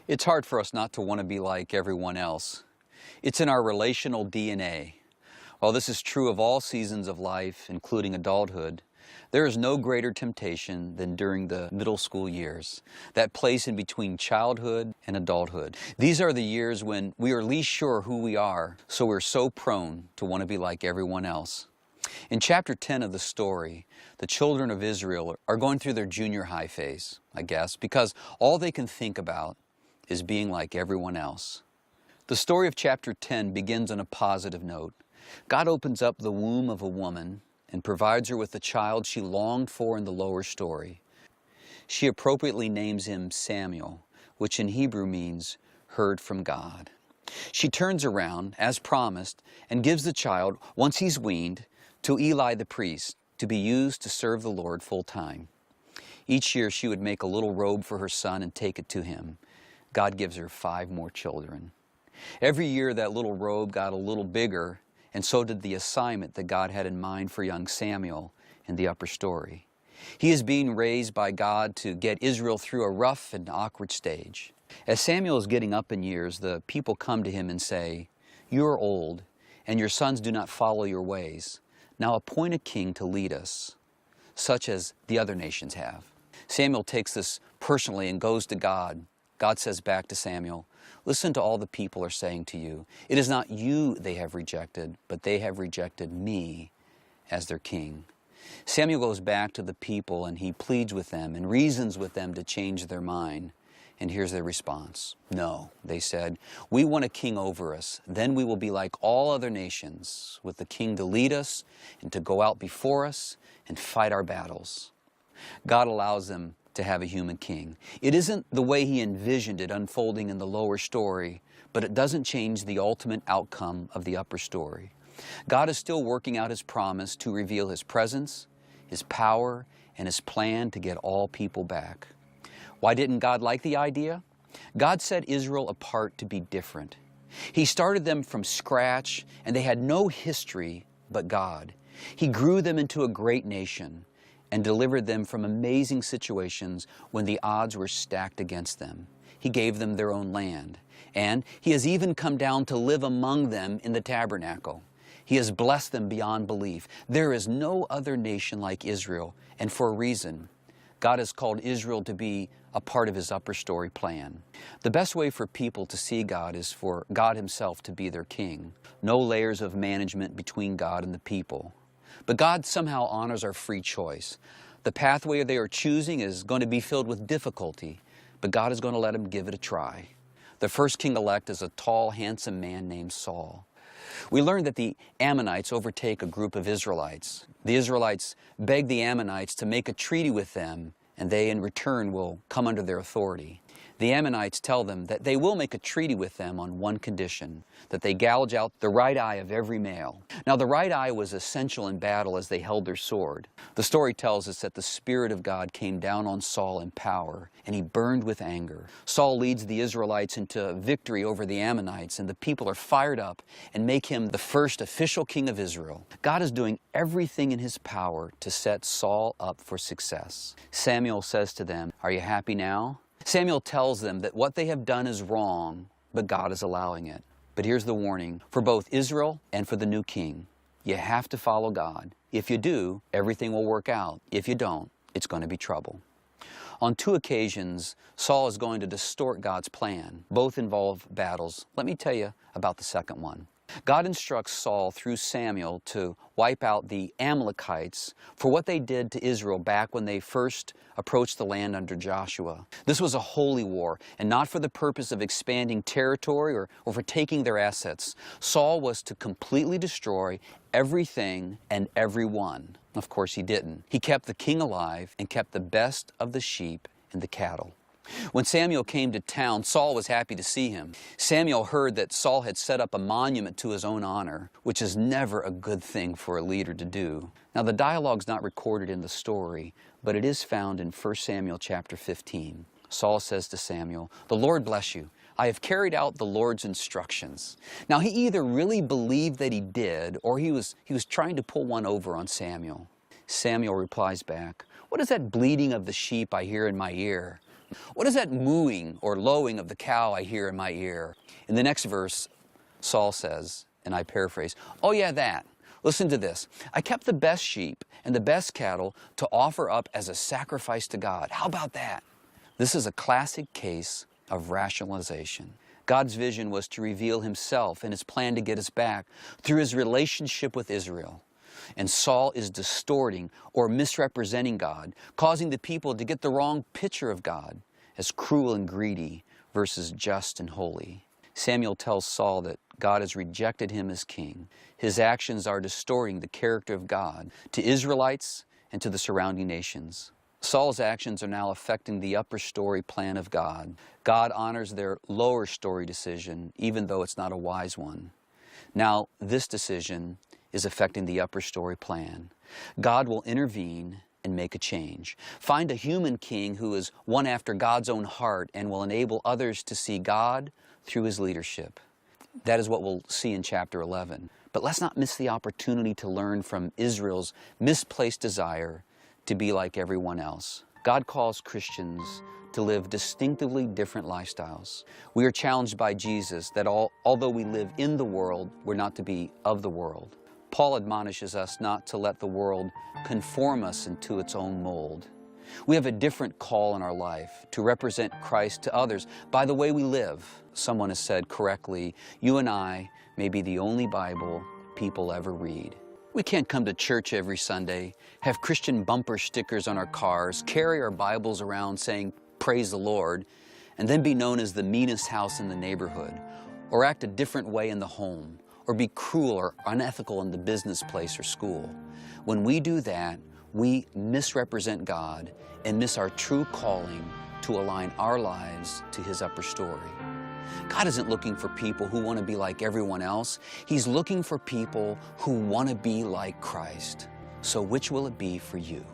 It's hard for us not to want to be like everyone else. It's in our relational DNA. While this is true of all seasons of life, including adulthood, there is no greater temptation than during the middle school years, that place in between childhood and adulthood. These are the years when we are least sure who we are, so we're so prone to want to be like everyone else. In chapter 10 of the story, the children of Israel are going through their junior high phase, I guess, because all they can think about is being like everyone else. The story of chapter 10 begins on a positive note. God opens up the womb of a woman and provides her with the child she longed for in the lower story. She appropriately names him Samuel, which in Hebrew means heard from God. She turns around, as promised, and gives the child, once he's weaned, to Eli the priest, to be used to serve the Lord full time. Each year she would make a little robe for her son and take it to him. God gives her 5 more children. Every year that little robe got a little bigger, and so did the assignment that God had in mind for young Samuel in the upper story. He is being raised by God to get Israel through a rough and awkward stage. As Samuel is getting up in years, the people come to him and say, "You are old, and your sons do not follow your ways. Now appoint a king to lead us, such as the other nations have." Samuel takes this personally and goes to God. God says back to Samuel, "Listen to all the people are saying to you. It is not you they have rejected, but they have rejected me as their king." Samuel goes back to the people and he pleads with them and reasons with them to change their mind. And here's their response. "No," they said, "we want a king over us. Then we will be like all other nations, with the king to lead us and to go out before us and fight our battles." God allows them to have a human king. It isn't the way he envisioned it unfolding in the lower story, but it doesn't change the ultimate outcome of the upper story. God is still working out his promise to reveal his presence, his power, and his plan to get all people back. Why didn't God like the idea? God set Israel apart to be different. He started them from scratch, and they had no history but God. He grew them into a great nation and delivered them from amazing situations when the odds were stacked against them. He gave them their own land, and he has even come down to live among them in the tabernacle. He has blessed them beyond belief. There is no other nation like Israel, and for a reason. God has called Israel to be a part of his upper story plan. The best way for people to see God is for God himself to be their king. No layers of management between God and the people. But God somehow honors our free choice. The pathway they are choosing is going to be filled with difficulty, but God is going to let them give it a try. The first king-elect is a tall, handsome man named Saul. We learn that the Ammonites overtake a group of Israelites. The Israelites beg the Ammonites to make a treaty with them, and they in return will come under their authority. The Ammonites tell them that they will make a treaty with them on one condition, that they gouge out the right eye of every male. Now, the right eye was essential in battle as they held their sword. The story tells us that the Spirit of God came down on Saul in power, and he burned with anger. Saul leads the Israelites into victory over the Ammonites, and the people are fired up and make him the first official king of Israel. God is doing everything in his power to set Saul up for success. Samuel says to them, "Are you happy now?" Samuel tells them that what they have done is wrong, but God is allowing it. But here's the warning for both Israel and for the new king. You have to follow God. If you do, everything will work out. If you don't, it's going to be trouble. On 2 occasions, Saul is going to distort God's plan. Both involve battles. Let me tell you about the second one. God instructs Saul through Samuel to wipe out the Amalekites for what they did to Israel back when they first approached the land under Joshua. This was a holy war, and not for the purpose of expanding territory or for taking their assets. Saul was to completely destroy everything and everyone. Of course, he didn't. He kept the king alive and kept the best of the sheep and the cattle. When Samuel came to town, Saul was happy to see him. Samuel heard that Saul had set up a monument to his own honor, which is never a good thing for a leader to do. Now, the dialogue's not recorded in the story, but it is found in 1 Samuel chapter 15. Saul says to Samuel, "The Lord bless you. I have carried out the Lord's instructions." Now, he either really believed that he did, or he was trying to pull one over on Samuel. Samuel replies back, "What is that bleating of the sheep I hear in my ear?" What is that mooing or lowing of the cow I hear in my ear? In the next verse, Saul says, and I paraphrase, "Oh yeah, that. Listen to this. I kept the best sheep and the best cattle to offer up as a sacrifice to God. How about that?" This is a classic case of rationalization. God's vision was to reveal himself and his plan to get us back through his relationship with Israel. And Saul is distorting or misrepresenting God, causing the people to get the wrong picture of God as cruel and greedy versus just and holy. Samuel tells Saul that God has rejected him as king. His actions are distorting the character of God to Israelites and to the surrounding nations. Saul's actions are now affecting the upper story plan of God. God honors their lower story decision, even though it's not a wise one. Now, this decision is affecting the upper story plan. God will intervene and make a change. Find a human king who is one after God's own heart and will enable others to see God through his leadership. That is what we'll see in chapter 11. But let's not miss the opportunity to learn from Israel's misplaced desire to be like everyone else. God calls Christians to live distinctively different lifestyles. We are challenged by Jesus that although we live in the world, we're not to be of the world. Paul admonishes us not to let the world conform us into its own mold. We have a different call in our life to represent Christ to others by the way we live. Someone has said correctly, you and I may be the only Bible people ever read. We can't come to church every Sunday, have Christian bumper stickers on our cars, carry our Bibles around saying, "Praise the Lord," and then be known as the meanest house in the neighborhood, or act a different way in the home, or be cruel or unethical in the business place or school. When we do that, we misrepresent God and miss our true calling to align our lives to his upper story. God isn't looking for people who want to be like everyone else. He's looking for people who want to be like Christ. So which will it be for you?